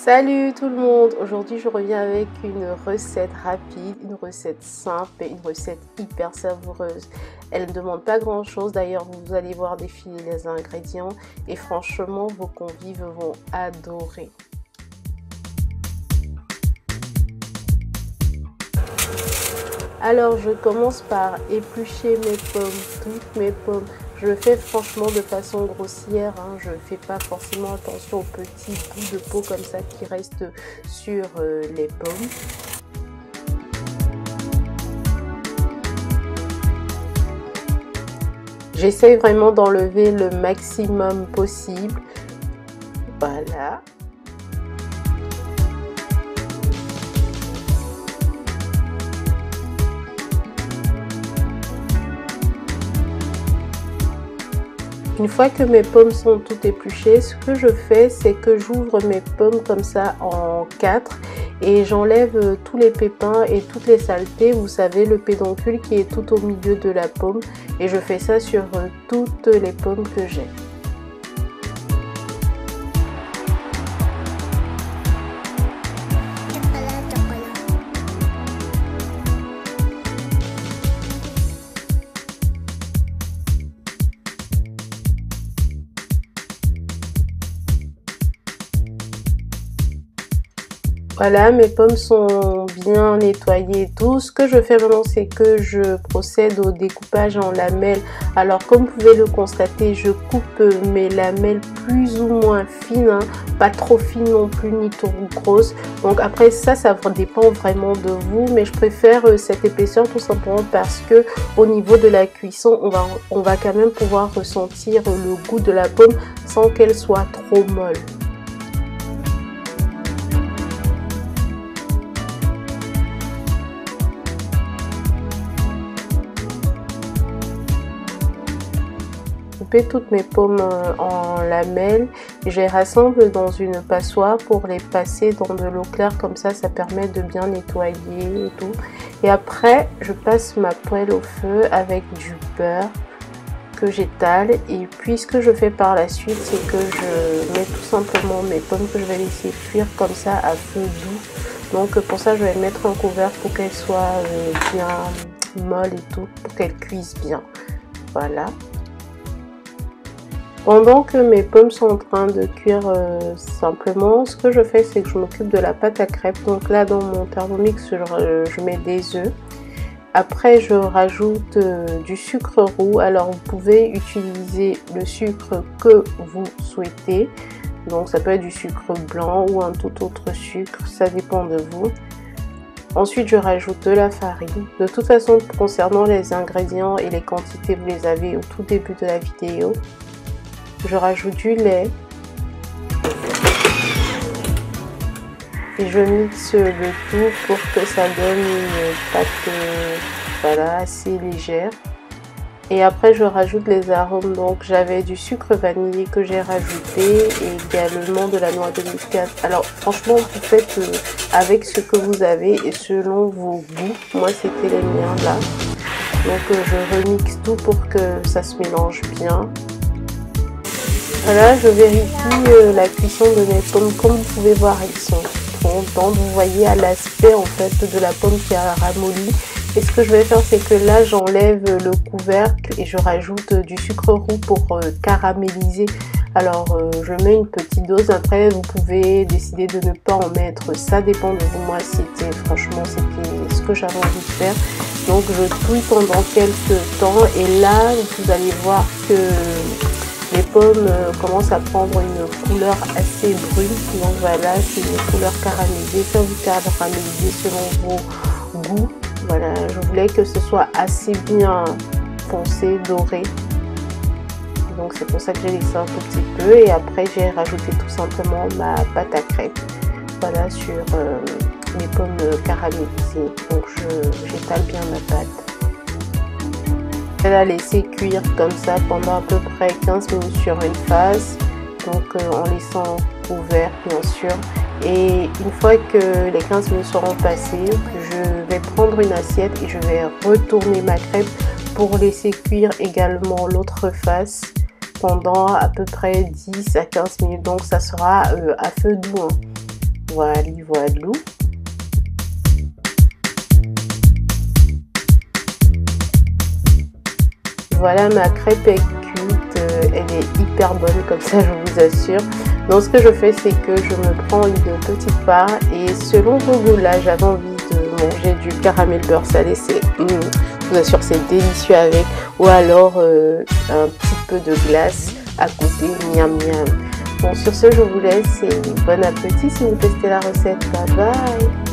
Salut tout le monde! Aujourd'hui je reviens avec une recette rapide, une recette simple et une recette hyper savoureuse. Elle ne demande pas grand chose, d'ailleurs vous allez voir défiler les ingrédients et franchement vos convives vont adorer. Alors je commence par éplucher mes pommes, toutes mes pommes. Je le fais franchement de façon grossière, hein. Je ne fais pas forcément attention aux petits bouts de peau comme ça qui restent sur les pommes. J'essaye vraiment d'enlever le maximum possible. Voilà. Une fois que mes pommes sont toutes épluchées, ce que je fais, c'est que j'ouvre mes pommes comme ça en 4 et j'enlève tous les pépins et toutes les saletés. Vous savez, le pédoncule qui est tout au milieu de la pomme, et je fais ça sur toutes les pommes que j'ai. Voilà, mes pommes sont bien nettoyées et tout. Ce que je fais vraiment, c'est que je procède au découpage en lamelles. Alors, comme vous pouvez le constater, je coupe mes lamelles plus ou moins fines, hein, pas trop fines non plus, ni trop grosses. Donc après, ça dépend vraiment de vous. Mais je préfère cette épaisseur tout simplement parce que au niveau de la cuisson, on va quand même pouvoir ressentir le goût de la pomme sans qu'elle soit trop molle. Toutes mes pommes en lamelles et je les rassemble dans une passoire pour les passer dans de l'eau claire, comme ça permet de bien nettoyer et tout. Et après je passe ma poêle au feu avec du beurre que j'étale, et puis ce que je fais par la suite, c'est que je mets tout simplement mes pommes que je vais laisser cuire comme ça à feu doux. Donc pour ça je vais mettre un couvercle pour qu'elles soient bien molles et tout, pour qu'elles cuisent bien. Voilà. Pendant que mes pommes sont en train de cuire simplement, ce que je fais, c'est que je m'occupe de la pâte à crêpes. Donc là, dans mon Thermomix, je mets des œufs. Après, je rajoute du sucre roux. Alors, vous pouvez utiliser le sucre que vous souhaitez. Donc, ça peut être du sucre blanc ou un tout autre sucre. Ça dépend de vous. Ensuite, je rajoute de la farine. De toute façon, concernant les ingrédients et les quantités, vous les avez au tout début de la vidéo. Je rajoute du lait et je mixe le tout pour que ça donne une pâte voilà, assez légère. Et après je rajoute les arômes. Donc j'avais du sucre vanillé que j'ai rajouté et également de la noix de muscade. Alors franchement vous faites avec ce que vous avez et selon vos goûts. Moi c'était les miens là. Donc je remixe tout pour que ça se mélange bien. Voilà, je vérifie la cuisson de mes pommes. Comme vous pouvez voir, elles sont fondantes. Vous voyez à l'aspect en fait de la pomme qui a ramolli. Et ce que je vais faire, c'est que là, j'enlève le couvercle et je rajoute du sucre roux pour caraméliser. Alors, je mets une petite dose. Après, vous pouvez décider de ne pas en mettre. Ça dépend de vous. Moi, franchement, c'était ce que j'avais envie de faire. Donc, je touille pendant quelques temps. Et là, vous allez voir que les pommes commencent à prendre une couleur assez brune. Donc voilà, c'est une couleur caramélisée. Ça vous caramélisez selon vos goûts. Voilà, je voulais que ce soit assez bien foncé, doré. Donc c'est pour ça que j'ai laissé un tout petit peu. Et après j'ai rajouté tout simplement ma pâte à crêpes. Voilà, sur les pommes caramélisées. Donc j'étale bien ma pâte. Elle a laissé cuire comme ça pendant à peu près 15 minutes sur une face, donc en laissant ouvert bien sûr. Et une fois que les 15 minutes seront passées, je vais prendre une assiette et je vais retourner ma crêpe pour laisser cuire également l'autre face pendant à peu près 10 à 15 minutes. Donc ça sera à feu doux, hein. Voilà, voilou. Voilà, ma crêpe est cuite, elle est hyper bonne comme ça, je vous assure. Donc ce que je fais, c'est que je me prends une petite part et selon vos goûts, là j'avais envie de manger du caramel beurre salé, c'est, je vous assure, c'est délicieux avec, ou alors un petit peu de glace à côté, miam miam. Bon, sur ce, je vous laisse et bon appétit si vous testez la recette. Bye bye.